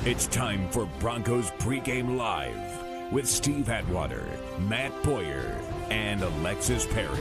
It's time for Broncos Pregame Live with Steve Atwater, Matt Boyer, and Alexis Perry.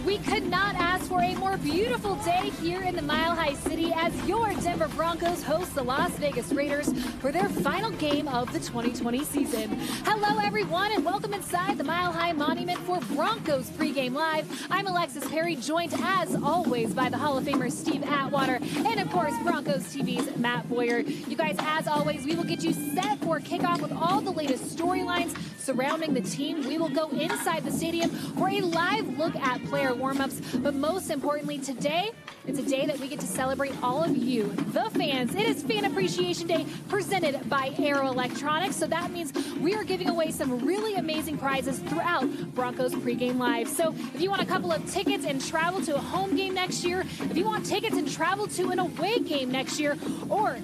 We could not ask for a more beautiful day here in the Mile High City as your Denver Broncos host the Las Vegas Raiders for their final game of the 2020 season. Hello, everyone, and welcome inside the Mile High Monument for Broncos Pregame Live. I'm Alexis Perry, joined as always by the Hall of Famer Steve Atwater and, of course, Broncos TV's Matt Boyer. You guys, as always, we will get you set for kickoff with all the latest storylines surrounding the team. We will go inside the stadium for a live look at player warm-ups, but most importantly today, it's a day that we get to celebrate all of you, the fans. It is Fan Appreciation Day presented by Aero Electronics, so that means we are giving away some really amazing prizes throughout Broncos Pregame Live. So if you want a couple of tickets and travel to a home game next year, if you want tickets and travel to an away game next year, or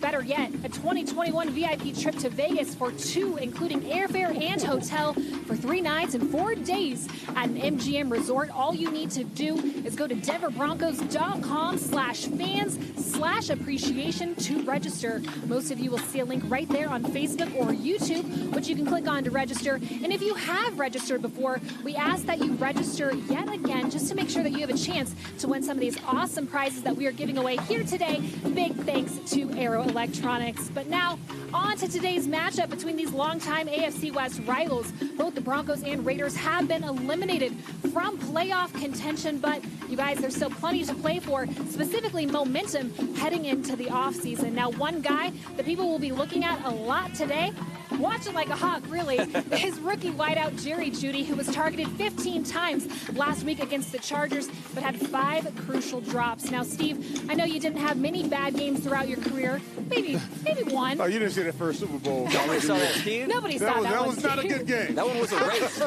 better yet, a 2021 VIP trip to Vegas for two, including airfare and hotel for 3 nights and 4 days at an MGM resort. All you need to do is go to denverbroncos.com/fans/appreciation to register. Most of you will see a link right there on Facebook or YouTube, which you can click on to register. And if you have registered before, we ask that you register yet again just to make sure that you have a chance to win some of these awesome prizes that we are giving away here today. Big thanks to Aero Electronics. But now, on to today's matchup between these longtime AFC West rivals. Both the Broncos and Raiders have been eliminated from playoff contention, but you guys, there's still plenty to play for, specifically momentum heading into the offseason. Now, one guy that people will be looking at a lot today, watch it like a hawk, really, is rookie wideout Jerry Jeudy, who was targeted 15 times last week against the Chargers, but had 5 crucial drops. Now, Steve, I know you didn't have many bad games throughout your career. Maybe one. Oh, you didn't see that first Super Bowl. Nobody saw that, Steve. Nobody saw that one. That was not a good game. That one was a race.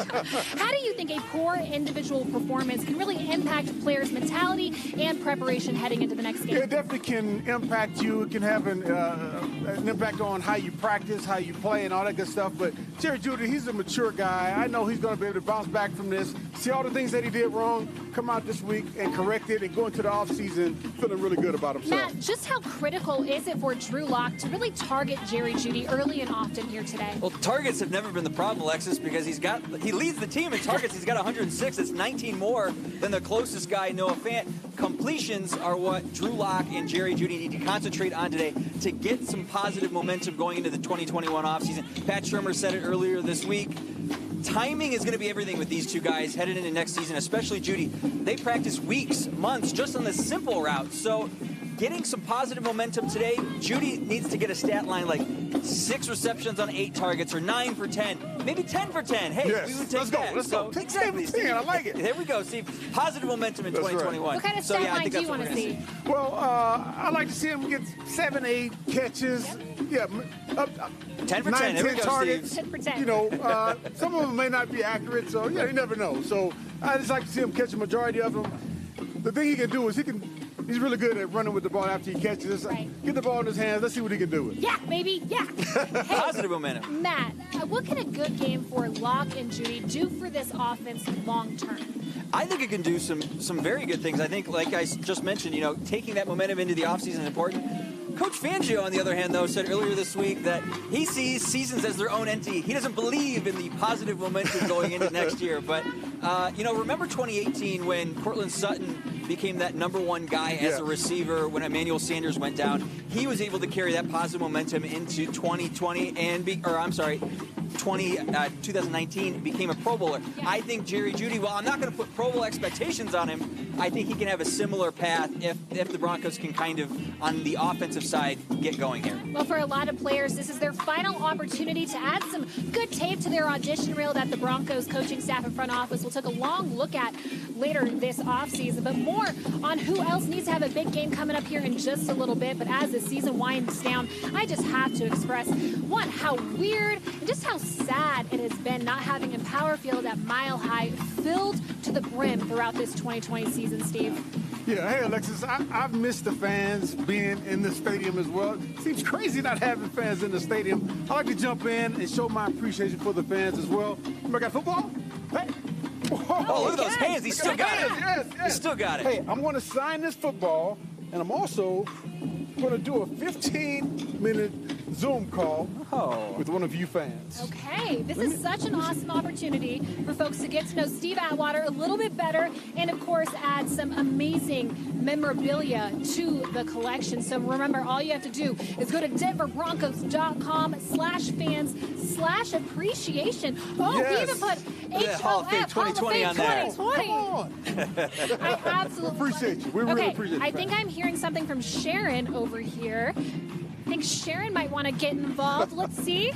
How do you think a poor individual performance can really impact players' mentality and preparation heading into the next game? Yeah, it definitely can impact you. It can have an impact on how you practice, how you play, and all that good stuff. But Jerry Jeudy, he's a mature guy. I know he's going to be able to bounce back from this, see all the things that he did wrong, come out this week and correct it, and go into the offseason feeling really good about himself. Matt, just how critical is it for Drew Lock to really target Jerry Jeudy early and often here today? Well, targets have never been the problem, Alexis, because he leads the team in targets. He's got 106. It's 19 more than the closest guy, Noah Fant. Completions are what Drew Lock and Jerry Jeudy need to concentrate on today to get some positive momentum going into the 2021 offseason. Pat Shurmur said it earlier this week. Timing is going to be everything with these two guys headed into next season, especially Jeudy. They practice weeks, months, just on the simple route. So getting some positive momentum today, Jeudy needs to get a stat line like 6 receptions on 8 targets, or 9 for 10, maybe 10 for 10. Hey, yes, we would take let's that. Go. Let's go. Take exactly, 10. I like it. There we go, Steve. Positive momentum in 2021. What kind of stat line do you want to see? Well, I like to see him get 7, 8 catches. Yeah, 10 for 9, 10. There we 10 go, targets. Steve. 10 for 10. You know, some of them may not be accurate, so yeah, you never know. So I just like to see him catch a majority of them. The thing he can do is he's really good at running with the ball after he catches it. Right. Get the ball in his hands. Let's see what he can do with it. Yeah, baby, yeah. Hey, Positive momentum. Matt, what can a good game for Lock and Jeudy do for this offense long term? I think it can do some very good things. I think, like I just mentioned, you know, taking that momentum into the offseason is important. Coach Fangio, on the other hand, though, said earlier this week that he sees seasons as their own entity. He doesn't believe in the positive momentum going into next year. But, you know, remember 2018 when Cortland Sutton became that #1 guy as a receiver when Emmanuel Sanders went down? He was able to carry that positive momentum into 2020 and 2019 became a Pro Bowler. Yeah. I think Jerry Jeudy, well, I'm not going to put Pro Bowl expectations on him. I think he can have a similar path if the Broncos can kind of, on the offensive side, get going here. Well, for a lot of players, this is their final opportunity to add some good tape to their audition reel that the Broncos coaching staff and front office will take a long look at later this offseason. But more on who else needs to have a big game coming up here in just a little bit. But as the season winds down, I just have to express, one, how weird and just how sad it has been not having a power field at Mile High filled to the brim throughout this 2020 season, Steve. Yeah, hey, Alexis, I've missed the fans being in the stadium as well. Seems crazy not having fans in the stadium. I like to jump in and show my appreciation for the fans as well. Remember, I got football? Hey. Oh, look at those hands. He still got it. Yes. He still got it. Hey, I'm going to sign this football, and I'm also We're going to do a 15-minute Zoom call with one of you fans. Okay, this is such an awesome opportunity for folks to get to know Steve Atwater a little bit better and, of course, add some amazing memorabilia to the collection. So remember, all you have to do is go to denverbroncos.com/fans/appreciation. Oh, Yes. we even put Hall of Fame HOF, 2020 on there. 2020. Come on. I absolutely We appreciate you. We really appreciate you. I think I'm hearing something from Sharon over here. I think Sharon might want to get involved. Let's see.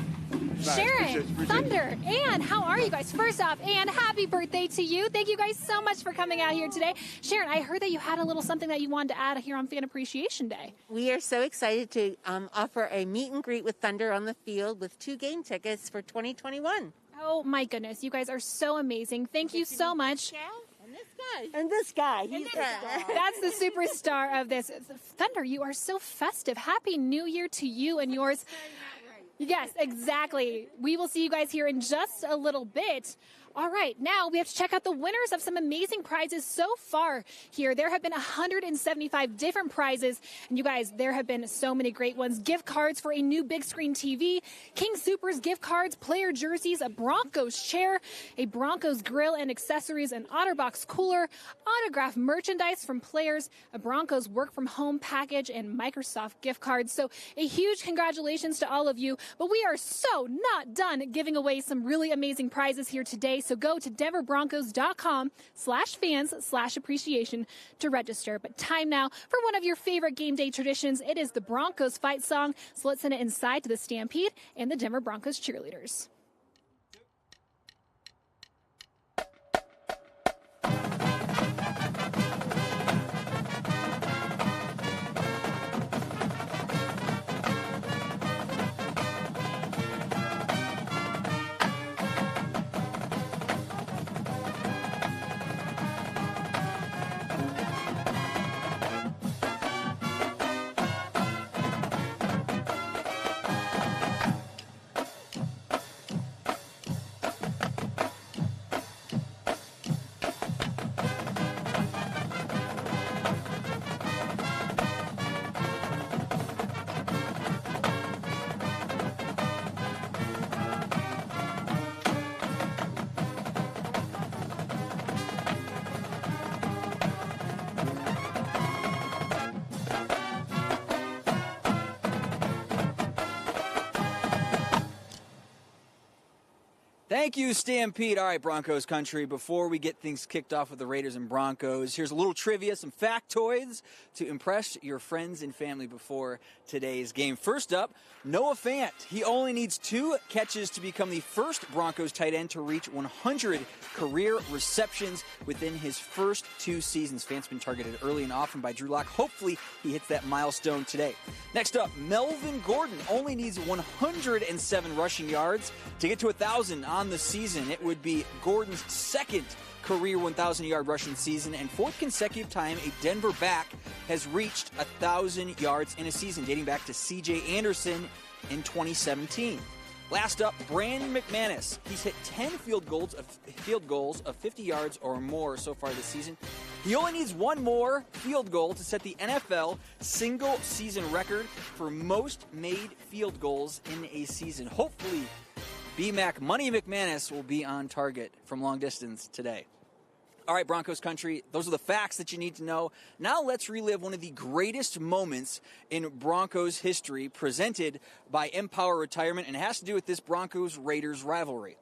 Sharon, appreciate you. Thunder, Ann, how are you guys? First off, Ann, happy birthday to you. Thank you guys so much for coming out here today. Sharon, I heard that you had a little something that you wanted to add here on Fan Appreciation Day. We are so excited to offer a meet and greet with Thunder on the field with 2 game tickets for 2021. Oh my goodness, you guys are so amazing. Thank you so much. And this guy. That's the superstar of this. Thunder, you are so festive. Happy New Year to you and yours. Yes, exactly. We will see you guys here in just a little bit. All right, now we have to check out the winners of some amazing prizes so far here. There have been 175 different prizes, and you guys, there have been so many great ones. Gift cards for a new big screen TV, King Soopers gift cards, player jerseys, a Broncos chair, a Broncos grill and accessories, an OtterBox cooler, autographed merchandise from players, a Broncos work from home package, and Microsoft gift cards. So a huge congratulations to all of you, but we are so not done giving away some really amazing prizes here today. So go to denverbroncos.com/fans/appreciation to register. But time now for one of your favorite game day traditions. It is the Broncos fight song. So let's send it inside to the Stampede and the Denver Broncos cheerleaders. Thank you, Stampede. All right, Broncos country, before we get things kicked off with the Raiders and Broncos, here's a little trivia, some factoids to impress your friends and family before today's game. First up, Noah Fant. He only needs 2 catches to become the first Broncos tight end to reach 100 career receptions within his first 2 seasons. Fant's been targeted early and often by Drew Lock. Hopefully, he hits that milestone today. Next up, Melvin Gordon only needs 107 rushing yards to get to 1,000 on the season. It would be Gordon's second career 1,000-yard rushing season and 4th consecutive time a Denver back has reached 1,000 yards in a season, dating back to C.J. Anderson in 2017. Last up, Brandon McManus. He's hit 10 field goals of 50 yards or more so far this season. He only needs 1 more field goal to set the NFL single-season record for most made field goals in a season. Hopefully, B-Mac Money McManus will be on target from long distance today. All right, Broncos country, those are the facts that you need to know. Now let's relive one of the greatest moments in Broncos history presented by Empower Retirement, and it has to do with this Broncos-Raiders rivalry.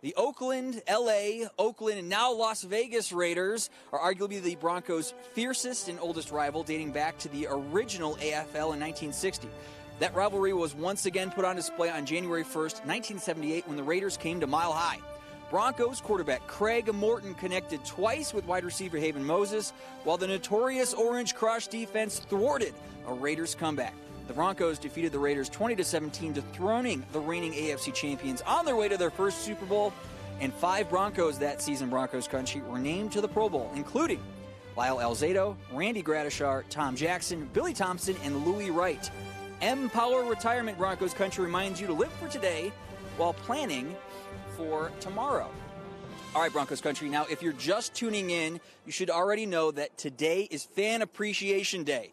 The Oakland, L.A., Oakland, and now Las Vegas Raiders are arguably the Broncos' fiercest and oldest rival, dating back to the original AFL in 1960. That rivalry was once again put on display on January 1st, 1978, when the Raiders came to Mile High. Broncos quarterback Craig Morton connected twice with wide receiver Haven Moses, while the notorious Orange Crush defense thwarted a Raiders comeback. The Broncos defeated the Raiders 20-17, dethroning the reigning AFC champions on their way to their first Super Bowl. And 5 Broncos that season, Broncos country, were named to the Pro Bowl, including Lyle Alzado, Randy Gradishar, Tom Jackson, Billy Thompson, and Louis Wright. Empower Retirement, Broncos country, reminds you to live for today while planning for tomorrow. All right, Broncos country, now if you're just tuning in, you should already know that today is Fan Appreciation Day.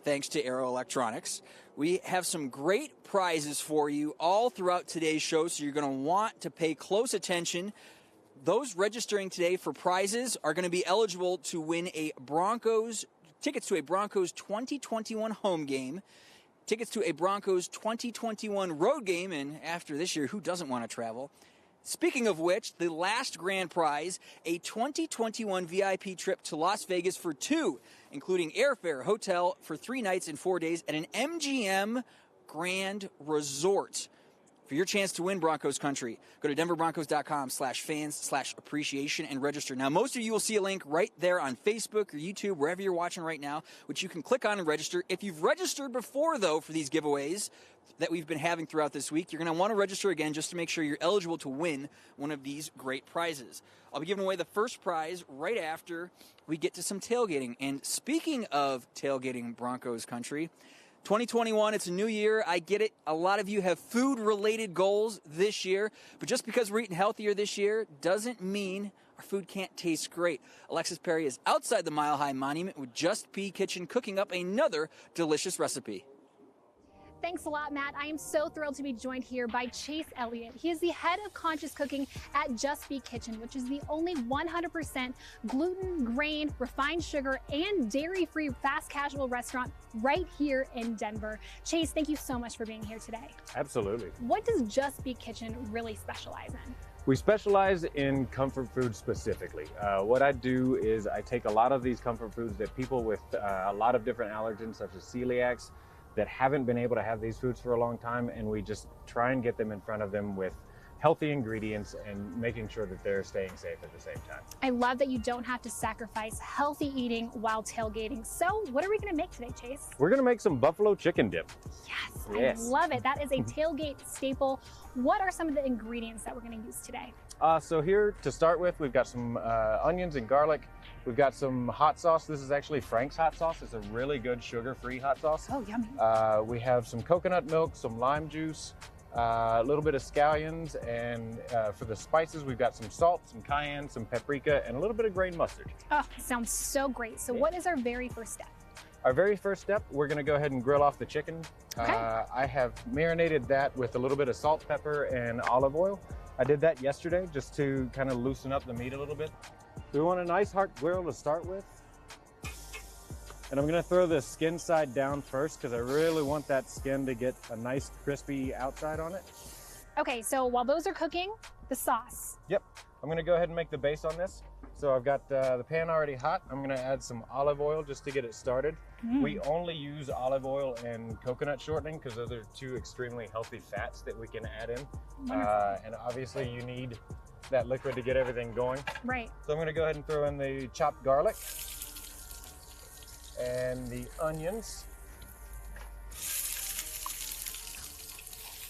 thanks to Aero Electronics. We have some great prizes for you all throughout today's show, so you're going to want to pay close attention. Those registering today for prizes are going to be eligible to win tickets to a Broncos 2021 home game, tickets to a Broncos 2021 road game, and after this year, who doesn't want to travel? Speaking of which, the last grand prize, a 2021 VIP trip to Las Vegas for 2, including airfare, hotel for 3 nights and 4 days at an MGM Grand Resort. For your chance to win Broncos country, go to denverbroncos.com/fans/appreciation and register. Now, most of you will see a link right there on Facebook or YouTube, wherever you're watching right now, which you can click on and register. If you've registered before, though, for these giveaways that we've been having throughout this week, you're going to want to register again just to make sure you're eligible to win one of these great prizes. I'll be giving away the first prize right after we get to some tailgating. And speaking of tailgating Broncos country, 2021, it's a new year. I get it. A lot of you have food-related goals this year, but just because we're eating healthier this year doesn't mean our food can't taste great. Alexis Perry is outside the Mile High Monument with Just Be Kitchen cooking up another delicious recipe. Thanks a lot, Matt. I am so thrilled to be joined here by Chase Elliott. He is the head of conscious cooking at Just Be Kitchen, which is the only 100% gluten, grain, refined sugar, and dairy-free fast casual restaurant right here in Denver. Chase, thank you so much for being here today. Absolutely. What does Just Be Kitchen really specialize in? We specialize in comfort food specifically. What I do is I take a lot of these comfort foods that people with a lot of different allergens, such as celiacs, that haven't been able to have these foods for a long time, and we just try and get them in front of them with healthy ingredients and making sure that they're staying safe at the same time. I love that you don't have to sacrifice healthy eating while tailgating. So what are we going to make today, Chase? We're going to make some buffalo chicken dip. Yes, I love it. That is a tailgate staple. What are some of the ingredients that we're going to use today? So here to start with, we've got some onions and garlic. We've got some hot sauce. This is actually Frank's hot sauce. It's a really good sugar-free hot sauce. Oh, yummy. We have some coconut milk, some lime juice, a little bit of scallions, and for the spices, we've got some salt, some cayenne, some paprika, and a little bit of grain mustard. Oh, sounds so great. So what is our very first step? Our very first step, we're gonna go ahead and grill off the chicken. Okay. I have marinated that with a little bit of salt, pepper, and olive oil. I did that yesterday just to kind of loosen up the meat a little bit. We want a nice hard grill to start with. And I'm gonna throw the skin side down first because I really want that skin to get a nice crispy outside on it. Okay, so while those are cooking, the sauce. Yep, I'm gonna go ahead and make the base on this. So I've got the pan already hot. I'm gonna add some olive oil just to get it started. We only use olive oil and coconut shortening because those are two extremely healthy fats that we can add in. And obviously you need that liquid to get everything going. Right. So I'm gonna go ahead and throw in the chopped garlic and the onions.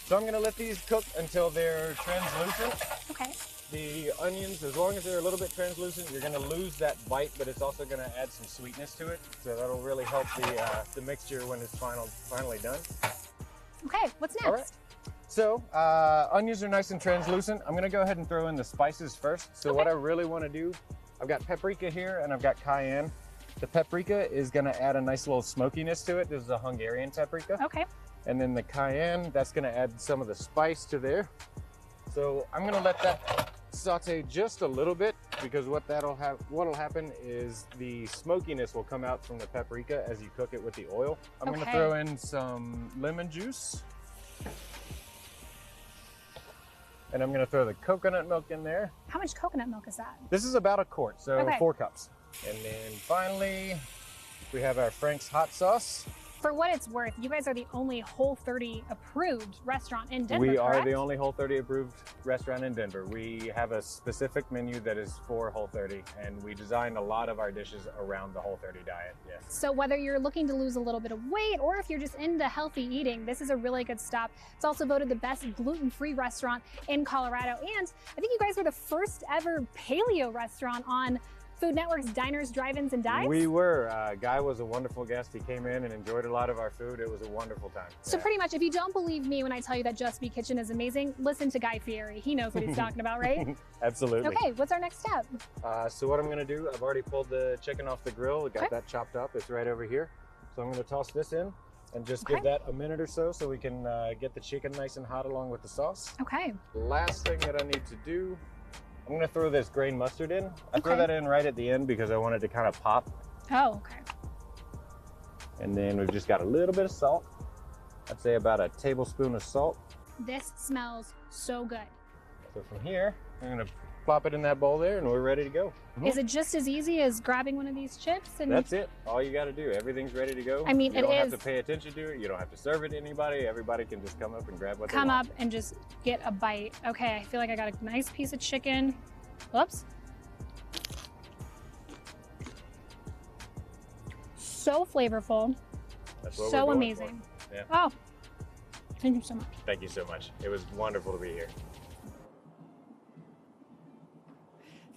So I'm gonna let these cook until they're translucent. Okay. The onions, as long as they're a little bit translucent, you're gonna lose that bite, but it's also gonna add some sweetness to it. So that'll really help the mixture when it's finally done. Okay, what's next? All right. So onions are nice and translucent. I'm gonna go ahead and throw in the spices first. So what I really wanna do, I've got paprika here and I've got cayenne. The paprika is gonna add a nice little smokiness to it. This is a Hungarian paprika. Okay. And then the cayenne, that's gonna add some of the spice to there. So I'm gonna let that saute just a little bit because what'll happen is the smokiness will come out from the paprika as you cook it with the oil. I'm gonna throw in some lemon juice. And I'm gonna throw the coconut milk in there. How much coconut milk is that? This is about a quart, so 4 cups. And then finally, we have our Frank's hot sauce. For what it's worth, you guys are the only Whole30 approved restaurant in Denver, We are correct? the only Whole30 approved restaurant in Denver. We have a specific menu that is for Whole30, and we designed a lot of our dishes around the Whole30 diet, yes. So whether you're looking to lose a little bit of weight or if you're just into healthy eating, this is a really good stop. It's also voted the best gluten-free restaurant in Colorado. And I think you guys were the first ever paleo restaurant on Food Network's Diners, Drive-Ins, and Dives? We were. Guy was a wonderful guest. He came in and enjoyed a lot of our food. It was a wonderful time. So pretty much, if you don't believe me when I tell you that Just Be Kitchen is amazing, listen to Guy Fieri. He knows what he's talking about, right? Absolutely. Okay, what's our next step? So what I'm going to do, I've already pulled the chicken off the grill. Got that chopped up. It's right over here. So I'm going to toss this in and just give that a minute or so we can get the chicken nice and hot along with the sauce. Okay. Last thing that I need to do, I'm going to throw this grain mustard in. I throw that in right at the end because I want it to kind of pop. Oh, okay. And then we've just got a little bit of salt. I'd say about a tablespoon of salt. This smells so good. So from here, I'm going to plop it in that bowl there and we're ready to go. Is it just as easy as grabbing one of these chips? And that's it. All you got to do. Everything's ready to go. I mean, you don't have to pay attention to it. You don't have to serve it to anybody. Everybody can just come up and grab what they want. Come up and just get a bite. Okay, I feel like I got a nice piece of chicken. Whoops. So flavorful. That's what so we're going amazing. For. Yeah. Oh, thank you so much. Thank you so much. It was wonderful to be here.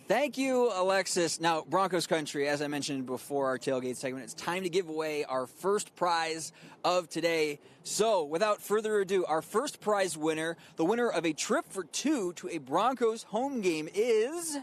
Thank you, Alexis. Now, Broncos country, as I mentioned before our tailgate segment, it's time to give away our first prize of today. So, without further ado, our first prize winner, the winner of a trip for two to a Broncos home game is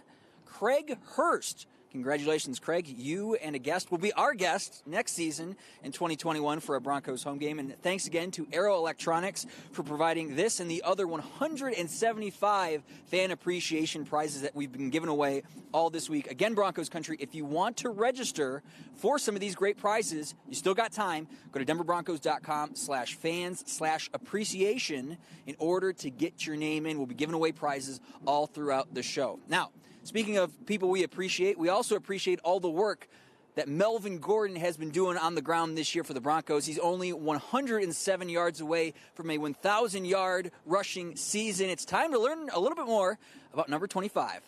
Craig Hurst. Congratulations, Craig. You and a guest will be our guest next season in 2021 for a Broncos home game. And thanks again to Aero Electronics for providing this and the other 175 fan appreciation prizes that we've been giving away all this week. Again, Broncos country, if you want to register for some of these great prizes, you still got time. Go to denverbroncos.com/fans/appreciation in order to get your name in. We'll be giving away prizes all throughout the show. Now, speaking of people we appreciate, we also appreciate all the work that Melvin Gordon has been doing on the ground this year for the Broncos. He's only 107 yards away from a 1,000-yard rushing season. It's time to learn a little bit more about number 25.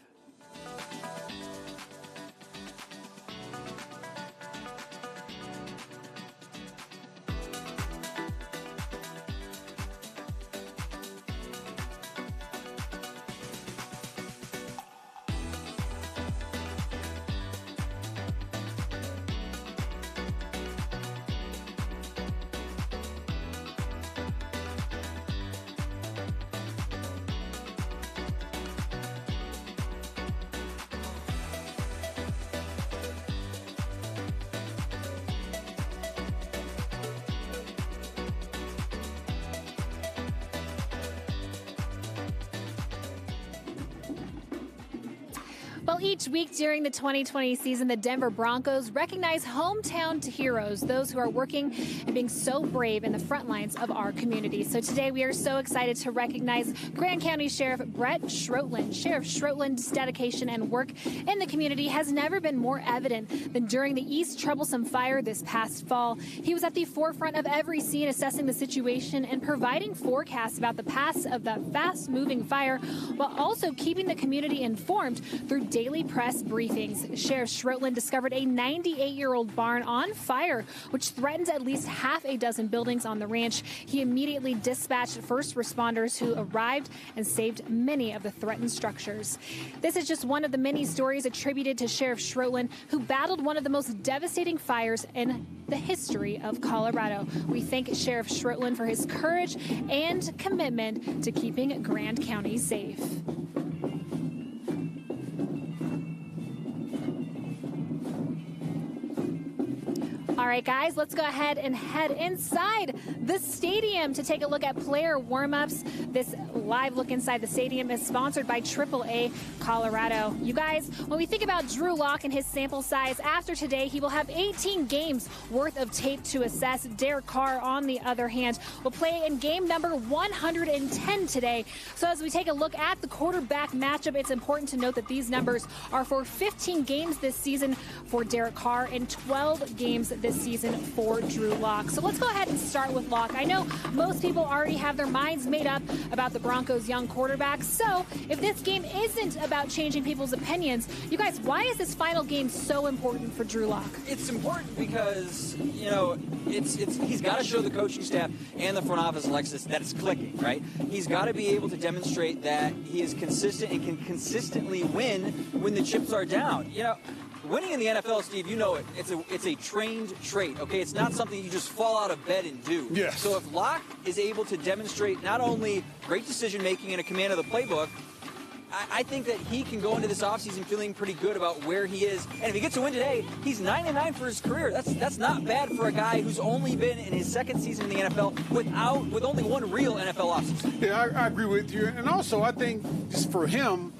Well, each week during the 2020 season, the Denver Broncos recognize hometown heroes, those who are working and being so brave in the front lines of our community. So today we are so excited to recognize Grand County Sheriff Brett Schroetland. Sheriff Schroetland's dedication and work in the community has never been more evident than during the East Troublesome Fire this past fall. He was at the forefront of every scene, assessing the situation and providing forecasts about the path of the fast-moving fire, while also keeping the community informed through daily press briefings. Sheriff Schroetland discovered a 98-year-old barn on fire, which threatened at least half a dozen buildings on the ranch. He immediately dispatched first responders who arrived and saved many of the threatened structures. This is just one of the many stories attributed to Sheriff Schroetland, who battled one of the most devastating fires in the history of Colorado. We thank Sheriff Schroetland for his courage and commitment to keeping Grand County safe. All right, guys, let's go ahead and head inside the stadium to take a look at player warm-ups. This live look inside the stadium is sponsored by AAA Colorado. You guys, when we think about Drew Lock and his sample size, after today, he will have 18 games worth of tape to assess. Derek Carr, on the other hand, will play in game number 110 today. So as we take a look at the quarterback matchup, it's important to note that these numbers are for 15 games this season for Derek Carr and 12 games this season for Drew Lock. So let's go ahead and start with Lock. I know most people already have their minds made up about the Broncos' young quarterback. So if this game isn't about changing people's opinions, you guys, why is this final game so important for Drew Lock? It's important because, you know, he's got to show the coaching staff and the front office, Alexis, that it's clicking, right? He's got to be able to demonstrate that he is consistent and can consistently win when the chips are down. You know, winning in the NFL, Steve, you know it. It's a trained trait, okay? It's not something you just fall out of bed and do. Yes. So if Locke is able to demonstrate not only great decision-making and a command of the playbook, I think that he can go into this offseason feeling pretty good about where he is. And if he gets a win today, he's 9-9 for his career. That's not bad for a guy who's only been in his second season in the NFL with only one real NFL offseason. Yeah, I agree with you. And also, I think just for him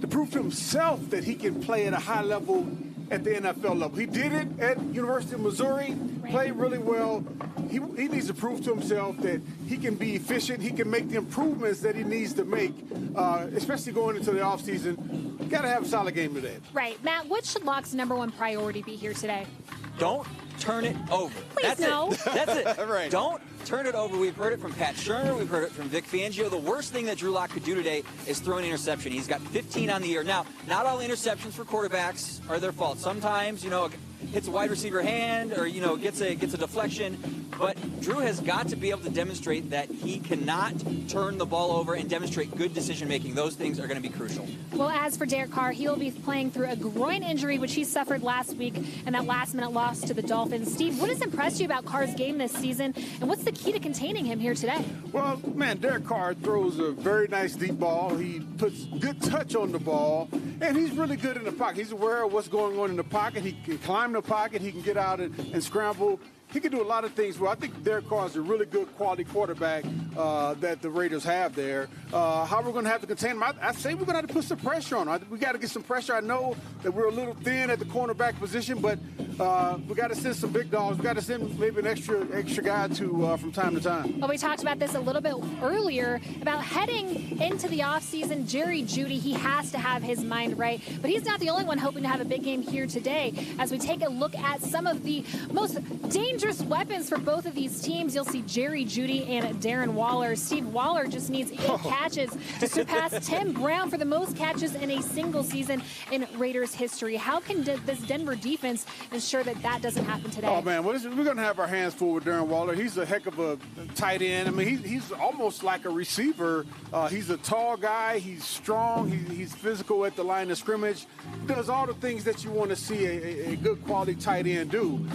to prove to himself that he can play at a high level at the NFL level. He did it at University of Missouri, played really well. He needs to prove to himself that he can be efficient. He can make the improvements that he needs to make, especially going into the offseason. Got to have a solid game today. Right. Matt, what should Locke's #1 priority be here today? Don't turn it over. Please, no. That's it. Right. Don't turn it over. We've heard it from Pat Shermer. We've heard it from Vic Fangio. The worst thing that Drew Lock could do today is throw an interception. He's got 15 on the year. Now, not all interceptions for quarterbacks are their fault. Sometimes, hits a wide receiver hand or, gets a deflection. But Drew has got to be able to demonstrate that he cannot turn the ball over and demonstrate good decision-making. Those things are going to be crucial. Well, as for Derek Carr, he will be playing through a groin injury, which he suffered last week, and that last-minute loss to the Dolphins. Steve, what has impressed you about Carr's game this season, and what's the key to containing him here today? Well, man, Derek Carr throws a very nice deep ball. He puts good touch on the ball, and he's really good in the pocket. He's aware of what's going on in the pocket. He can climb the pocket. He can get out and scramble. He can do a lot of things well. I think Derek Carr is a really good quality quarterback that the Raiders have there. How we're going to have to contain him, I say we're going to have to put some pressure on him. We got to get some pressure. I know that we're a little thin at the cornerback position, but we got to send some big dogs. We got to send maybe an extra guy from time to time. Well, we talked about this a little bit earlier about heading into the offseason. Jerry Jeudy, he has to have his mind right, but he's not the only one hoping to have a big game here today. As we take a look at some of the most dangerous weapons for both of these teams, you'll see Jerry Jeudy and Darren Waller. Steve, Waller just needs 8 catches to surpass Tim Brown for the most catches in a single season in Raiders history. How can this Denver defense ensure that that doesn't happen today? Oh, man, we're going to have our hands full with Darren Waller. He's a heck of a tight end. I mean, he's almost like a receiver. He's a tall guy. He's strong. He's physical at the line of scrimmage. He does all the things that you want to see a good quality tight end do.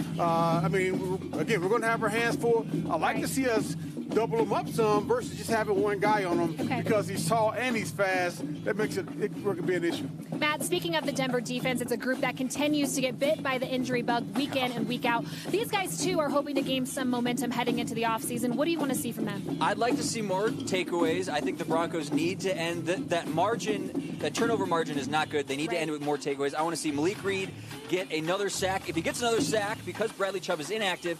Again, we're going to have our hands full. I like to see us double him up some versus just having one guy on him because he's tall and he's fast. That makes it can be an issue. Matt, speaking of the Denver defense, it's a group that continues to get bit by the injury bug week in and week out. These guys, too, are hoping to gain some momentum heading into the offseason. What do you want to see from them? I'd like to see more takeaways. I think the Broncos need to end that margin. That turnover margin is not good. They need to end it with more takeaways. I want to see Malik Reed get another sack. If he gets another sack, because Bradley Chubb is inactive,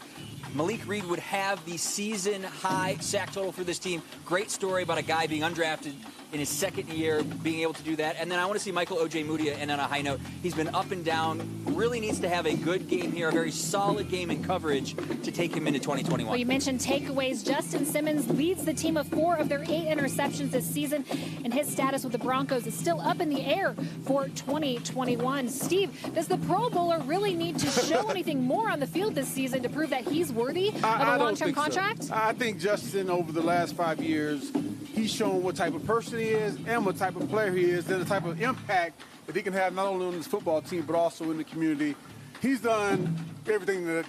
Malik Reed would have the season-high sack total for this team. Great story about a guy being undrafted in his second year, being able to do that. And then I want to see Michael Ojemudia end on a high note. He's been up and down, really needs to have a good game here, a very solid game in coverage to take him into 2021. Well, you mentioned takeaways. Justin Simmons leads the team of 4 of their 8 interceptions this season, and his status with the Broncos is still up in the air for 2021. Steve, does the Pro Bowler really need to show anything more on the field this season to prove that he's worthy of a long-term contract? So. I think Justin, over the last 5 years, he's shown what type of person he is and what type of player he is and the type of impact that he can have not only on his football team but also in the community. He's done everything that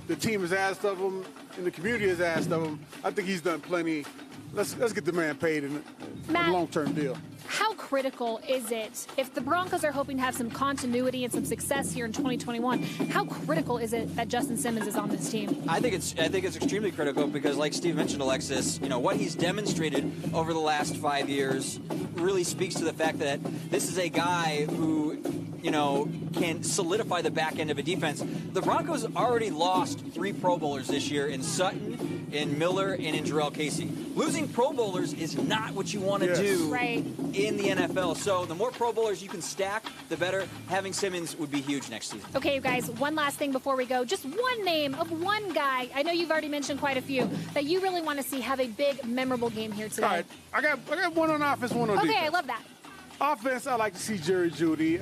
the team has asked of him and the community has asked of him. I think he's done plenty. Let's get the man paid in a long-term deal. How critical is it, if the Broncos are hoping to have some continuity and some success here in 2021, how critical is it that Justin Simmons is on this team? I think it's extremely critical because, like Steve mentioned, Alexis, what he's demonstrated over the last 5 years really speaks to the fact that this is a guy who can solidify the back end of a defense. The Broncos already lost 3 Pro Bowlers this year in Sutton, in Miller, and in Jarrell Casey. Losing Pro Bowlers is not what you want to do in the NFL. So the more Pro Bowlers you can stack, the better. Having Simmons would be huge next season. Okay, guys, one last thing before we go. Just one name of one guy, I know you've already mentioned quite a few, that you really want to see have a big, memorable game here today. All right, I got one on offense, one on defense. Okay, I love that. Offense, I like to see Jerry Jeudy.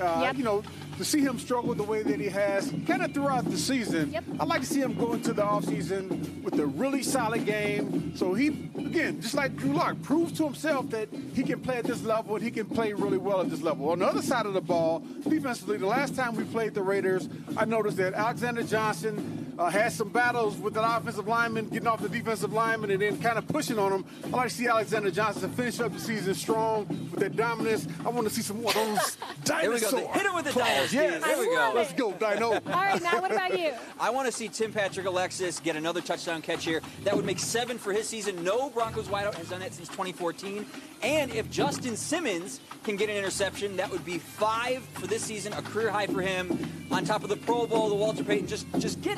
To see him struggle the way that he has kind of throughout the season. I'd like to see him go into the offseason with a really solid game. So he, again, just like Drew Lock, proves to himself that he can play at this level and he can play really well at this level. On the other side of the ball, defensively, the last time we played the Raiders, I noticed that Alexander Johnson had some battles with the offensive lineman, getting off the defensive lineman, and then kind of pushing on them. I like to see Alexander Johnson finish up the season strong with that dominance. I want to see some more of those dinosaurs. There we go. Hit him with the dinosaurs. Yes. There we go. Let's go, Dino. All right, Matt, what about you? I want to see Tim Patrick Alexis get another touchdown catch here. That would make 7 for his season. No Broncos wideout has done that since 2014. And if Justin Simmons can get an interception, that would be 5 for this season, a career high for him. On top of the Pro Bowl, the Walter Payton, just get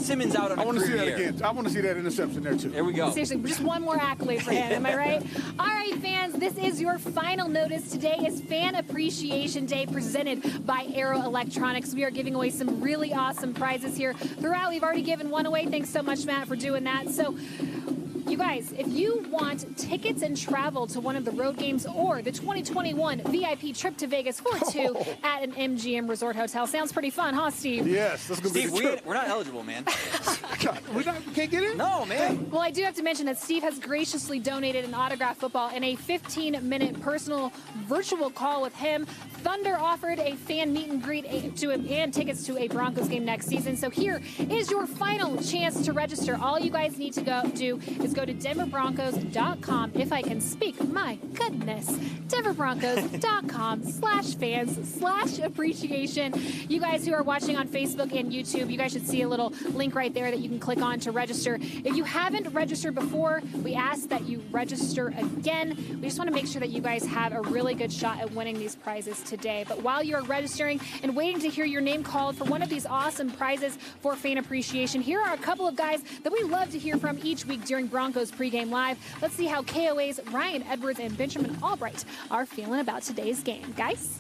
Simmons out on a career year. I want to see that again. I want to see that interception there, too. There we go. Seriously, just one more accolade for him, am I right? All right, fans, this is your final notice. Today is Fan Appreciation Day presented by Aero Electronics. We are giving away some really awesome prizes here throughout. We've already given one away. Thanks so much, Matt, for doing that. So, you guys, if you want tickets and travel to one of the road games or the 2021 VIP trip to Vegas for 2 at an MGM Resort Hotel, sounds pretty fun, huh, Steve? Yes, that's going to be the trip. We're not eligible, man. We can't get in? No, man. Well, I do have to mention that Steve has graciously donated an autographed football and a 15-minute personal virtual call with him. Thunder offered a fan meet and greet to him and tickets to a Broncos game next season. So here is your final chance to register. All you guys need to do is go to denverbroncos.com. If I can speak, my goodness. denverbroncos.com/fans/appreciation. You guys who are watching on Facebook and YouTube, you guys should see a little link right there that you can click on to register. If you haven't registered before, we ask that you register again. We just want to make sure that you guys have a really good shot at winning these prizes today. But while you're registering and waiting to hear your name called for one of these awesome prizes for fan appreciation, here are a couple of guys that we love to hear from each week during Broncos Pregame Live. Let's see how KOA's Ryan Edwards and Benjamin Albright are feeling about today's game. Guys?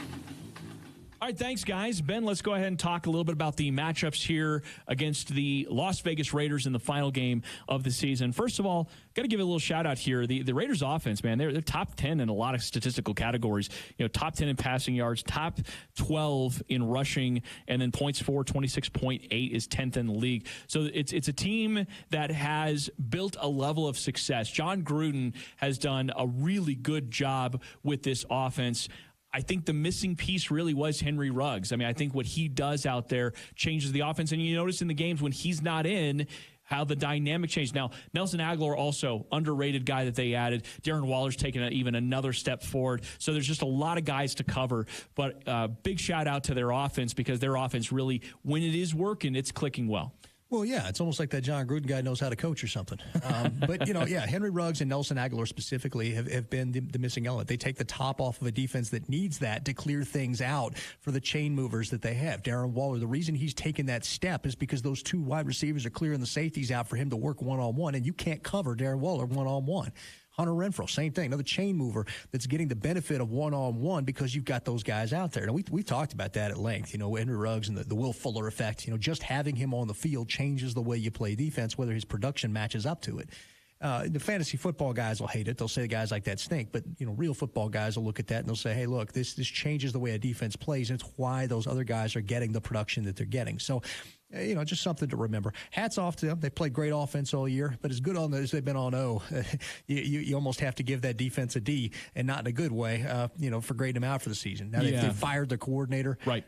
All right, thanks, guys. Ben, let's go ahead and talk a little bit about the matchups here against the Las Vegas Raiders in the final game of the season. First of all, got to give a little shout-out here. The Raiders offense, man, they're top 10 in a lot of statistical categories. You know, top 10 in passing yards, top 12 in rushing, and then points for 26.8 is 10th in the league. So it's a team that has built a level of success. John Gruden has done a really good job with this offense. I think the missing piece really was Henry Ruggs. I mean, I think what he does out there changes the offense. And you notice in the games when he's not in, how the dynamic changed. Now, Nelson Aguilar, also underrated guy that they added. Darren Waller's taken even another step forward. So there's just a lot of guys to cover. But big shout out to their offense, because their offense really, when it is working, it's clicking well. Well, yeah, it's almost like that John Gruden guy knows how to coach or something. But, you know, yeah, Henry Ruggs and Nelson Aguilar specifically have been the missing element. They take the top off of a defense that needs that to clear things out for the chain movers that they have. Darren Waller, the reason he's taken that step is because those two wide receivers are clearing the safeties out for him to work one-on-one, and you can't cover Darren Waller one-on-one. Hunter Renfrow, same thing, another chain mover that's getting the benefit of one-on-one because you've got those guys out there. And we talked about that at length, you know, Henry Ruggs and the Will Fuller effect. You know, just having him on the field changes the way you play defense, whether his production matches up to it. The fantasy football guys will hate it. They'll say guys like that stink. But, you know, real football guys will look at that and they'll say, hey, look, this changes the way a defense plays, and it's why those other guys are getting the production that they're getting. So, you know, just something to remember. Hats off to them. They played great offense all year, but as good on as they've been on O, you almost have to give that defense a D, and not in a good way, you know, for grading them out for the season. Now they've fired their coordinator. Right.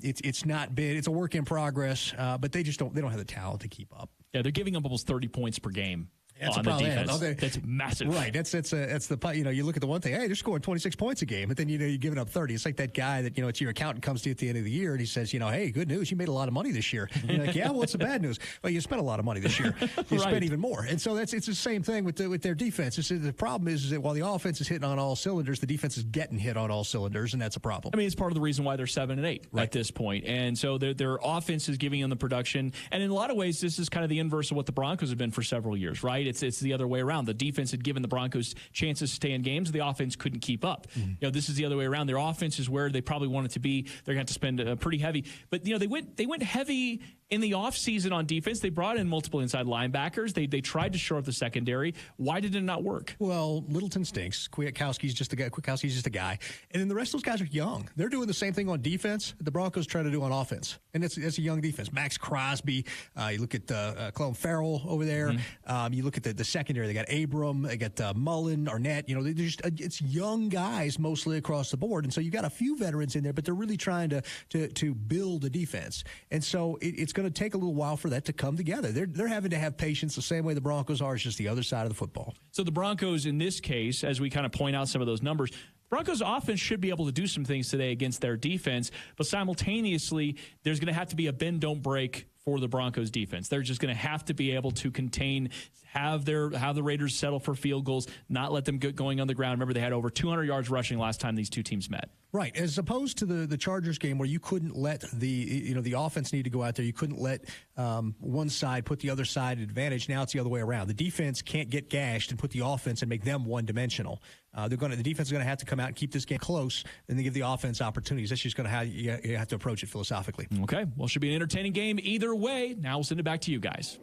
It's not been, it's a work in progress, but they don't have the talent to keep up. Yeah, they're giving up almost 30 points per game. That's on a the problem. defense. That's massive. Right. That's the, you know, you look at the one thing, hey, they're scoring 26 points a game, but then, you know, you're giving up 30. It's like that guy that, you know, it's your accountant comes to you at the end of the year and he says, you know, hey, good news, you made a lot of money this year. And you're like, yeah, what's the bad news? Well, you spent a lot of money this year. You spent even more. And so it's the same thing with their defense. The problem is that while the offense is hitting on all cylinders, the defense is getting hit on all cylinders, and that's a problem. I mean, it's part of the reason why they're 7-8 at this point. And so their offense is giving them the production. And in a lot of ways, this is kind of the inverse of what the Broncos have been for several years, right? It's the other way around. The defense had given the Broncos chances to stay in games. The offense couldn't keep up. Mm-hmm. You know, this is the other way around. Their offense is where they probably wanted to be. They're going to have to spend pretty heavy. But, you know, they went heavy in the offseason on defense. They brought in multiple inside linebackers. They tried to shore up the secondary. Why did it not work? Well, Littleton stinks. Kwiatkowski's just a guy. Kwiatkowski's just a guy. And then the rest of those guys are young. They're doing the same thing on defense that the Broncos try to do on offense. And it's a young defense. Max Crosby. You look at Clelin Ferrell over there. Mm-hmm. You look at the secondary, they got Abram, they got Mullen, Arnett. You know, it's young guys mostly across the board, and so you got a few veterans in there, but they're really trying to build a defense. And so it's going to take a little while for that to come together. They're having to have patience the same way the Broncos are. It's just the other side of the football. So the Broncos, in this case, as we kind of point out some of those numbers, Broncos offense should be able to do some things today against their defense, but simultaneously, there's going to have to be a bend, don't break for the Broncos defense. They're just going to have to be able to contain, have the Raiders settle for field goals, not let them get going on the ground. Remember, they had over 200 yards rushing last time these two teams met. Right, as opposed to the Chargers game where you couldn't let the offense need to go out there. You couldn't let one side put the other side at advantage. Now it's the other way around. The defense can't get gashed and put the offense and make them one-dimensional. The defense is going to have to come out and keep this game close, and then give the offense opportunities. That's just going to how you have to approach it philosophically. Okay, well, it should be an entertaining game either way. Now we'll send it back to you guys.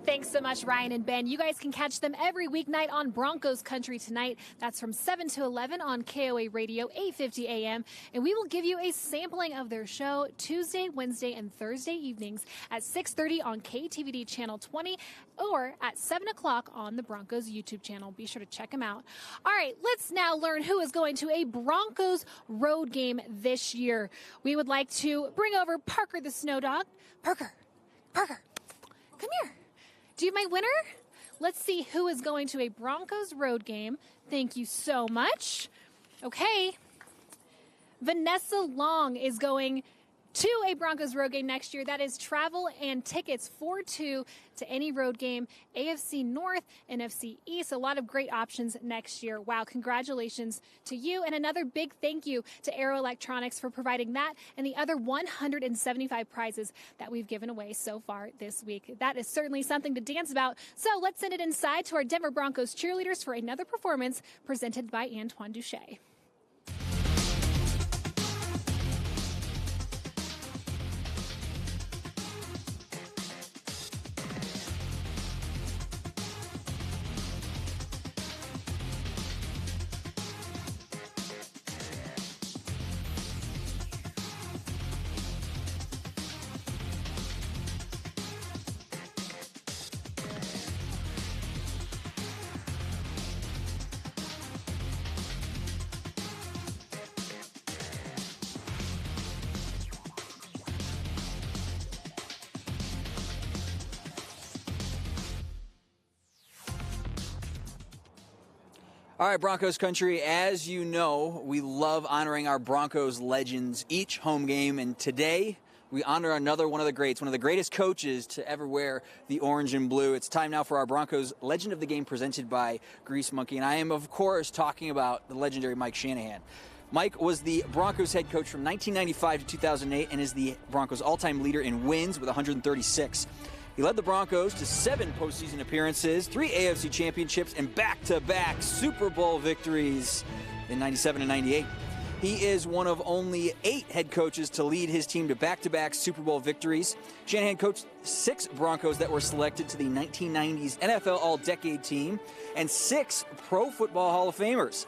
Thanks so much, Ryan and Ben. You guys can catch them every weeknight on Broncos Country tonight. That's from 7 to 11 on KOA Radio, 8:50 a.m. And we will give you a sampling of their show Tuesday, Wednesday, and Thursday evenings at 6:30 on KTVD Channel 20 or at 7 o'clock on the Broncos YouTube channel. Be sure to check them out. All right, let's now learn who is going to a Broncos road game this year. We would like to bring over Parker the Snow Dog. Parker, come here. Do you have my winner? Let's see who is going to a Broncos road game. Thank you so much. Okay. Vanessa Long is going to a Broncos road game next year. That is travel and tickets for two to any road game, AFC North, NFC East. A lot of great options next year. Wow, congratulations to you. And another big thank you to Aero Electronics for providing that and the other 175 prizes that we've given away so far this week. That is certainly something to dance about. So let's send it inside to our Denver Broncos cheerleaders for another performance presented by Antoine Duché. All right, Broncos country, as you know, we love honoring our Broncos legends each home game, and today we honor another one of the greats, one of the greatest coaches to ever wear the orange and blue. It's time now for our Broncos Legend of the Game presented by Grease Monkey, and I am, of course, talking about the legendary Mike Shanahan. Mike was the Broncos head coach from 1995 to 2008 and is the Broncos all-time leader in wins with 136. He led the Broncos to 7 postseason appearances, 3 AFC championships, and back-to-back Super Bowl victories in 97 and 98. He is one of only 8 head coaches to lead his team to back-to-back Super Bowl victories. Shanahan coached 6 Broncos that were selected to the 1990s NFL All-Decade team and 6 Pro Football Hall of Famers.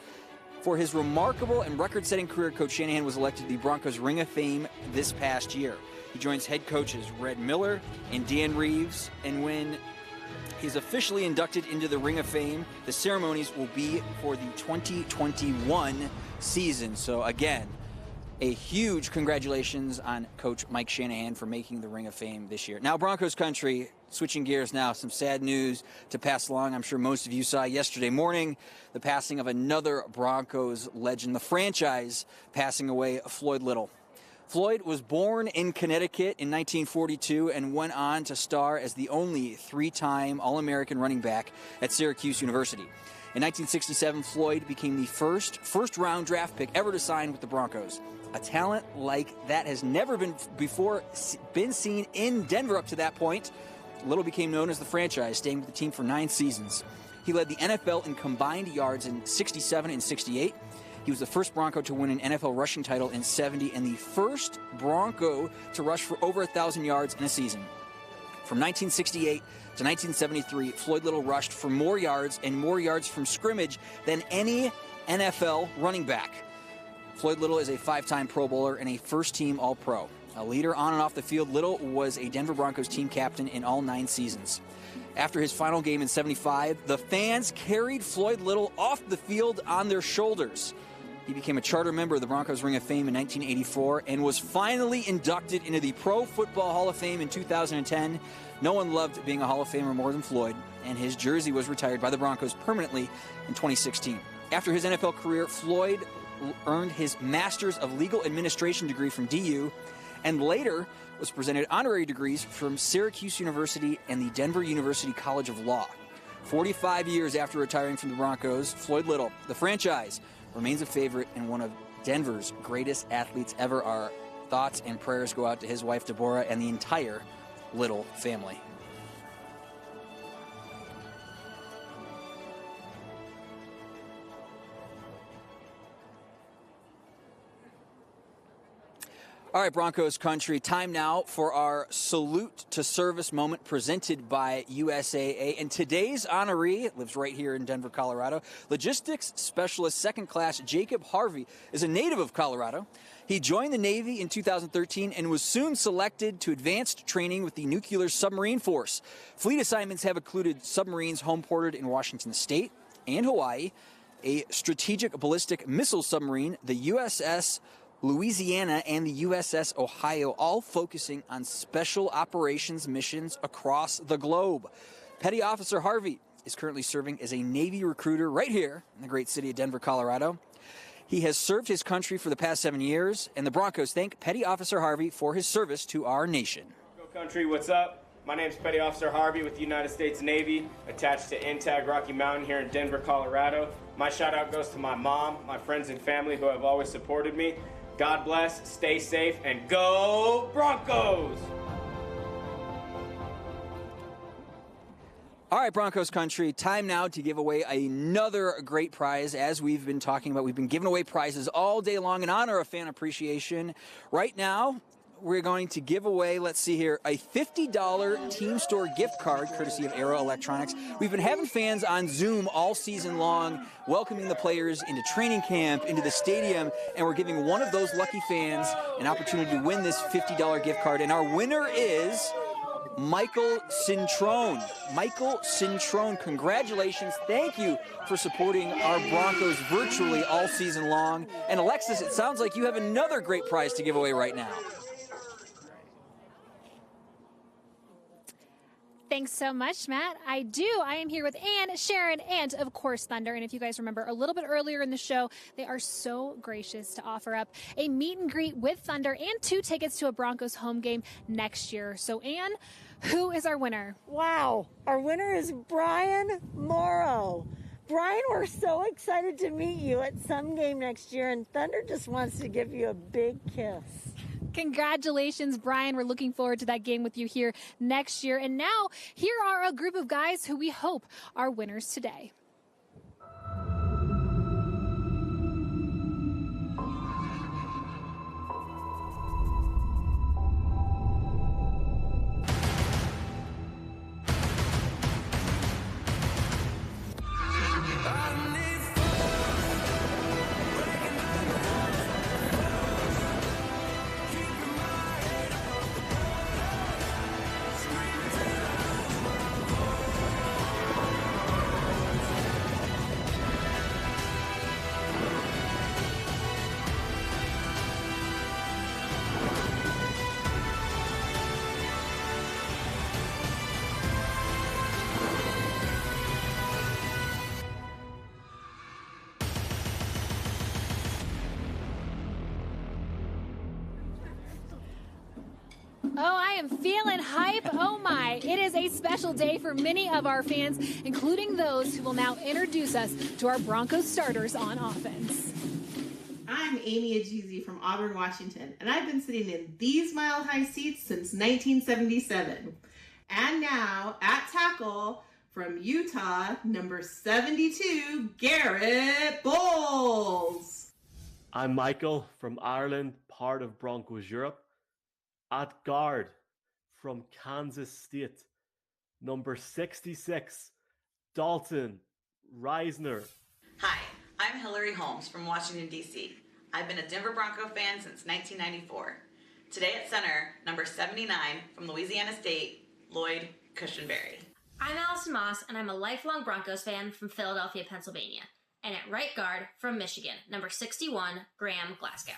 For his remarkable and record-setting career, Coach Shanahan was elected to the Broncos Ring of Fame this past year. He joins head coaches Red Miller and Dan Reeves, and when he's officially inducted into the Ring of Fame, the ceremonies will be for the 2021 season. So again, a huge congratulations on Coach Mike Shanahan for making the Ring of Fame this year. Now, Broncos country, switching gears now, some sad news to pass along. I'm sure most of you saw yesterday morning the passing of another Broncos legend, the franchise passing away, Floyd Little. Floyd was born in Connecticut in 1942 and went on to star as the only 3-time All-American running back at Syracuse University. In 1967, Floyd became the first-round draft pick ever to sign with the Broncos. A talent like that has never been seen in Denver up to that point. Little became known as the franchise, staying with the team for 9 seasons. He led the NFL in combined yards in 67 and 68. He was the first Bronco to win an NFL rushing title in 70 and the first Bronco to rush for over 1,000 yards in a season. From 1968 to 1973, Floyd Little rushed for more yards and more yards from scrimmage than any NFL running back. Floyd Little is a 5-time Pro Bowler and a first-team All-Pro. A leader on and off the field, Little was a Denver Broncos team captain in all 9 seasons. After his final game in '75, the fans carried Floyd Little off the field on their shoulders. He became a charter member of the Broncos Ring of Fame in 1984 and was finally inducted into the Pro Football Hall of Fame in 2010. No one loved being a Hall of Famer more than Floyd, and his jersey was retired by the Broncos permanently in 2016. After his NFL career, Floyd earned his Master's of Legal Administration degree from DU and later was presented honorary degrees from Syracuse University and the Denver University College of Law. 45 years after retiring from the Broncos, Floyd Little, the franchise, remains a favorite and one of Denver's greatest athletes ever. Our thoughts and prayers go out to his wife, Deborah, and the entire Little family. All right, Broncos country, time now for our salute to service moment presented by USAA. And today's honoree lives right here in Denver, Colorado. Logistics specialist second class Jacob Harvey is a native of Colorado. He joined the Navy in 2013 and was soon selected to advanced training with the Nuclear Submarine Force. Fleet assignments have included submarines homeported in Washington State and Hawaii, a strategic ballistic missile submarine, the USS Louisiana, and the USS Ohio, all focusing on special operations missions across the globe. Petty Officer Harvey is currently serving as a Navy recruiter right here in the great city of Denver, Colorado. He has served his country for the past 7 years, and the Broncos thank Petty Officer Harvey for his service to our nation. Bronco country, what's up? My name is Petty Officer Harvey with the United States Navy, attached to NTAG Rocky Mountain here in Denver, Colorado. My shout out goes to my mom, my friends and family who have always supported me. God bless, stay safe, and go Broncos! All right, Broncos country, time now to give away another great prize. As we've been talking about, we've been giving away prizes all day long in honor of fan appreciation. Right now, we're going to give away, let's see here, a $50 Team Store gift card, courtesy of Aero Electronics. We've been having fans on Zoom all season long, welcoming the players into training camp, into the stadium, and we're giving one of those lucky fans an opportunity to win this $50 gift card. And our winner is Michael Cintrone. Michael Cintrone, congratulations. Thank you for supporting our Broncos virtually all season long. And Alexis, it sounds like you have another great prize to give away right now. Thanks so much, Matt. I do. I am here with Ann, Sharon, and of course Thunder. And if you guys remember a little bit earlier in the show, they are so gracious to offer up a meet and greet with Thunder and 2 tickets to a Broncos home game next year. So Ann, who is our winner? Wow. Our winner is Brian Morrow. Brian, we're so excited to meet you at some game next year, and Thunder just wants to give you a big kiss. Congratulations, Brian. We're looking forward to that game with you here next year. And now, here are a group of guys who we hope are winners today. Oh, I am feeling hype. Oh my, it is a special day for many of our fans, including those who will now introduce us to our Broncos starters on offense. I'm Amy Ajizi from Auburn, Washington, and I've been sitting in these mile-high seats since 1977. And now, at tackle, from Utah, number 72, Garrett Bowles. I'm Michael from Ireland, part of Broncos Europe. At guard, from Kansas State, number 66, Dalton Reisner. Hi, I'm Hillary Holmes from Washington, D.C. I've been a Denver Bronco fan since 1994. Today at center, number 79 from Louisiana State, Lloyd Cushenberry. I'm Allison Moss, and I'm a lifelong Broncos fan from Philadelphia, Pennsylvania. And at right guard from Michigan, number 61, Graham Glasgow.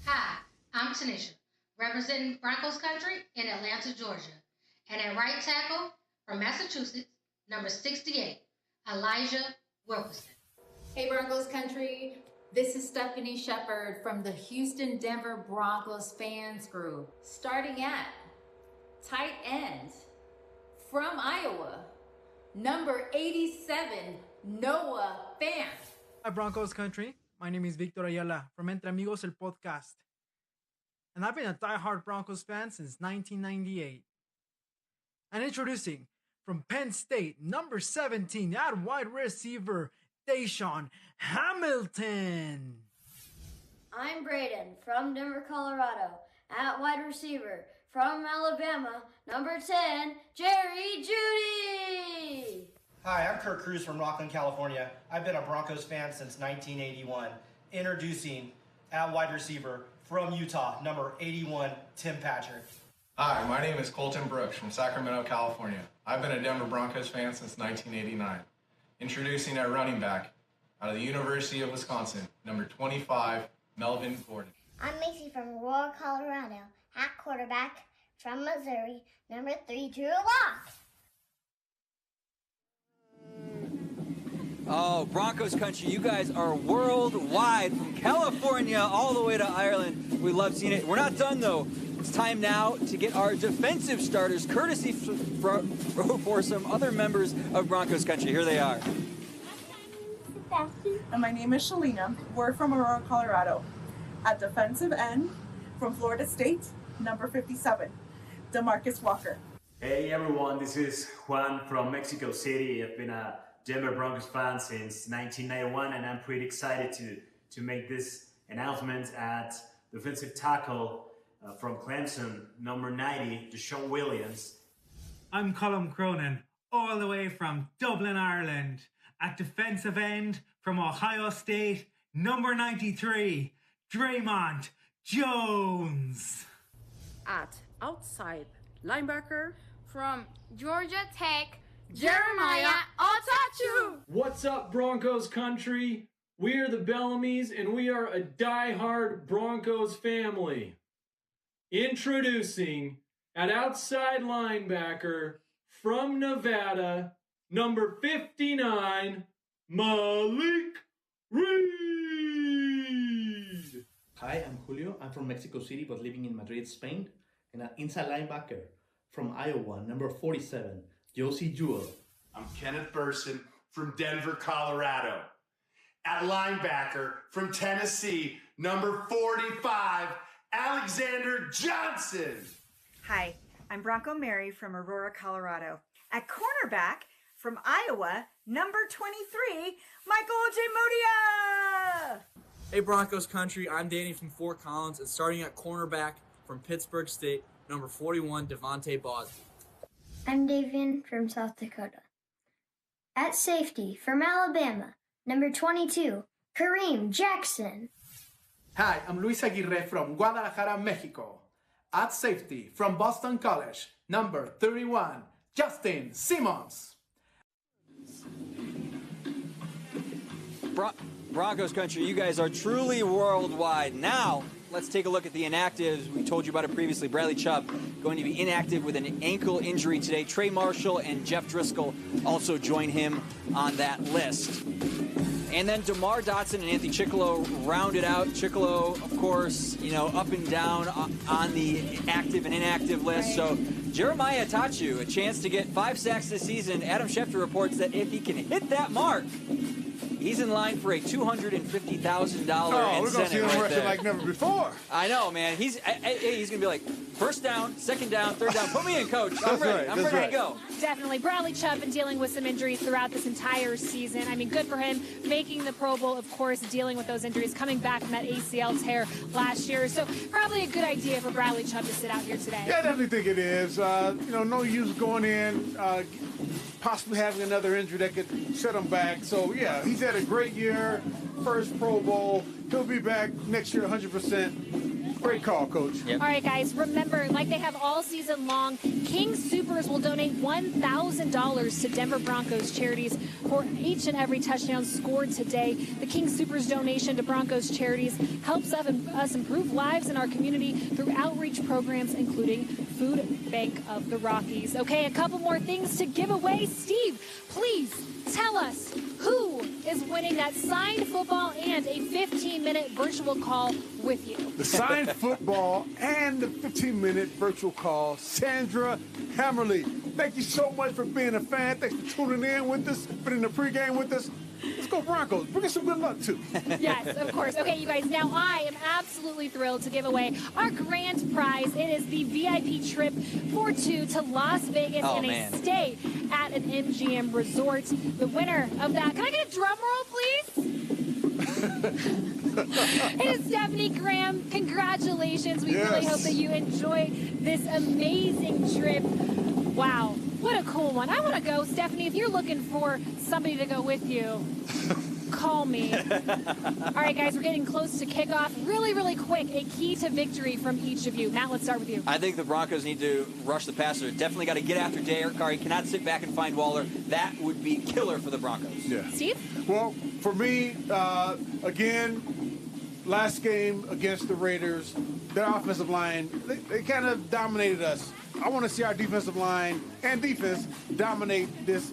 Hi, I'm Tanisha, representing Broncos country in Atlanta, Georgia. And at right tackle from Massachusetts, number 68, Elijah Wilkerson. Hey Broncos country, this is Stephanie Shepard from the Houston Denver Broncos fans group. Starting at tight end from Iowa, number 87, Noah Fant. Hi Broncos country, my name is Victor Ayala from Entre Amigos el Podcast. And I've been a diehard Broncos fan since 1998. And introducing from Penn State, number 17, at wide receiver, Deshaun Hamilton. I'm Braden from Denver, Colorado. At wide receiver from Alabama, number 10, Jerry Jeudy. Hi, I'm Kurt Cruz from Rockland, California. I've been a Broncos fan since 1981. Introducing at wide receiver from Utah, number 81, Tim Patrick. Hi, my name is Colton Brooks from Sacramento, California. I've been a Denver Broncos fan since 1989. Introducing our running back out of the University of Wisconsin, number 25, Melvin Gordon. I'm Macy from Aurora, Colorado. At quarterback from Missouri, number 3, Drew Lock. Oh, Broncos country, you guys are worldwide, from California all the way to Ireland. We love seeing it. We're not done, though. It's time now to get our defensive starters, courtesy for some other members of Broncos country. Here they are. And my name is Shalina. We're from Aurora, Colorado. At defensive end, from Florida State, number 57, DeMarcus Walker. Hey everyone, this is Juan from Mexico City. I've been a Denver Broncos fan since 1991, and I'm pretty excited to make this announcement at defensive tackle from Clemson, number 90, Deshaun Williams. I'm Colm Cronin, all the way from Dublin, Ireland. At defensive end from Ohio State, number 93, Draymond Jones. At outside linebacker from Georgia Tech, Jeremiah Otachu. What's up, Broncos country? We are the Bellamys, and we are a die-hard Broncos family. Introducing at outside linebacker from Nevada, number 59, Malik Reed. Hi, I'm Julio. I'm from Mexico City, but living in Madrid, Spain. And an inside linebacker from Iowa, number 47, Josie Jewell. I'm Kenneth Burson from Denver, Colorado. At linebacker from Tennessee, number 45, Alexander Johnson. Hi, I'm Bronco Mary from Aurora, Colorado. At cornerback from Iowa, number 23, Michael J. Mudia. Hey Broncos country, I'm Danny from Fort Collins, and starting at cornerback from Pittsburgh State, number 41, Devontae Bosby. I'm Davian from South Dakota. At safety from Alabama, number 22, Kareem Jackson. Hi, I'm Luis Aguirre from Guadalajara, Mexico. At safety from Boston College, number 31, Justin Simmons. Broncos country, you guys are truly worldwide. Now, let's take a look at the inactives. We told you about it previously. Bradley Chubb going to be inactive with an ankle injury today. Trey Marshall and Jeff Driscoll also join him on that list. And then DeMar Dotson and Anthony Chickillo rounded out. Chickillo, of course, up and down on the active and inactive list. So Jeremiah Otachu, a chance to get 5 sacks this season. Adam Schefter reports that if he can hit that mark, he's in line for a $250,000 incentive. Oh, we're going to see him rushing like never before. I know, man. He's going to be like, first down, second down, third down. Put me in, coach. I'm ready. I'm ready to go. Definitely. Bradley Chubb been dealing with some injuries throughout this entire season. I mean, good for him. Making the Pro Bowl, of course, dealing with those injuries, coming back from that ACL tear last year. So probably a good idea for Bradley Chubb to sit out here today. Yeah, I definitely think it is. No use going in, possibly having another injury that could set him back. So, yeah, he's had a great year, first Pro Bowl. He'll be back next year 100%. Great call, Coach. All right, guys, remember, like they have all season long, King Supers will donate $1,000 to Denver Broncos charities for each and every touchdown scored today. The King Supers donation to Broncos charities helps us improve lives in our community through outreach programs, including Food Bank of the Rockies. Okay, a couple more things to give away. Steve, please tell us who is winning that signed football and a 15-minute virtual call with you. The signed football and the 15-minute virtual call, Sandra Hammerly. Thank you so much for being a fan. Thanks for tuning in with us, for in the pregame with us. Let's go Broncos. Bring us some good luck, too. Yes, of course. Okay, you guys, now I am absolutely thrilled to give away our grand prize. It is the VIP trip for two to Las Vegas a stay at an MGM resort. The winner of that, can I get a drum roll, please? It is Stephanie Graham. Congratulations. We really hope that you enjoy this amazing trip. Wow. What a cool one. I want to go. Stephanie, if you're looking for somebody to go with you, call me. All right, guys, we're getting close to kickoff. Really, really quick, a key to victory from each of you. Matt, let's start with you. I think the Broncos need to rush the passer. Definitely got to get after Derek Carr. He cannot sit back and find Waller. That would be killer for the Broncos. Yeah. Steve? Well, for me, again, last game against the Raiders, their offensive line, they kind of dominated us. I want to see our defensive line and defense dominate this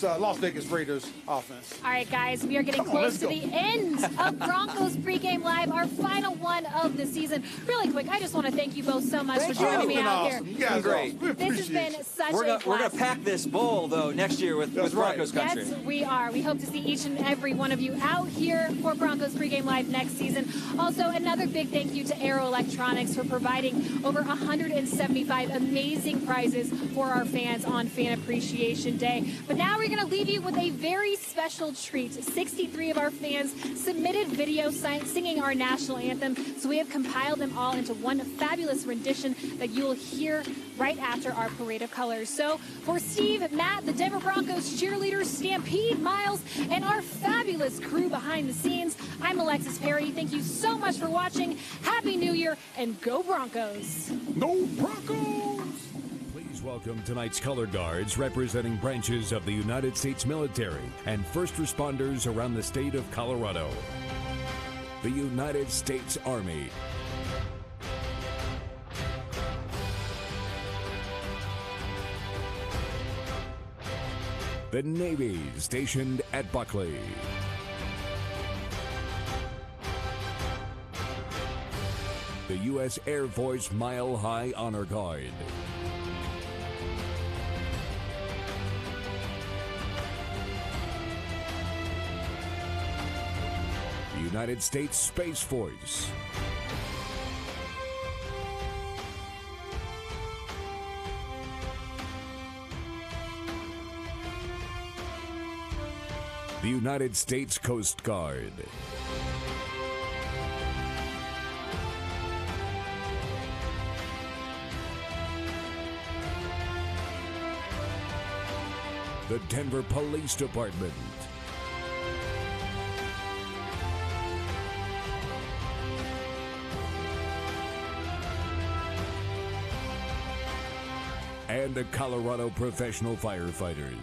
Las Vegas Raiders offense. All right, guys, we are getting close to the end of Broncos Pregame Live, our final one of the season. Really quick, I just want to thank you both so much for joining me out here. You guys great. This has been such a blast. We're going to pack this bowl, though, next year with Broncos Country. Yes, we are. We hope to see each and every one of you out here for Broncos Pregame Live next season. Also, another big thank you to Aero Electronics for providing over 175 amazing prizes for our fans on Fan Appreciation Day. But now we're going to leave you with a very special treat. 63 of our fans submitted video singing our national anthem, so we have compiled them all into one fabulous rendition that you will hear right after our parade of colors. So for Steve, Matt, the Denver Broncos cheerleaders, Stampede, Miles, and our fabulous crew behind the scenes, I'm Alexis Perry. Thank you so much for watching. Happy New Year, and go Broncos! Go Broncos! Please welcome tonight's color guards representing branches of the United States military and first responders around the state of Colorado. The United States Army. The Navy, stationed at Buckley. The U.S. Air Force Mile High Honor Guard. The United States Space Force. The United States Coast Guard. The Denver Police Department. And the Colorado Professional Firefighters.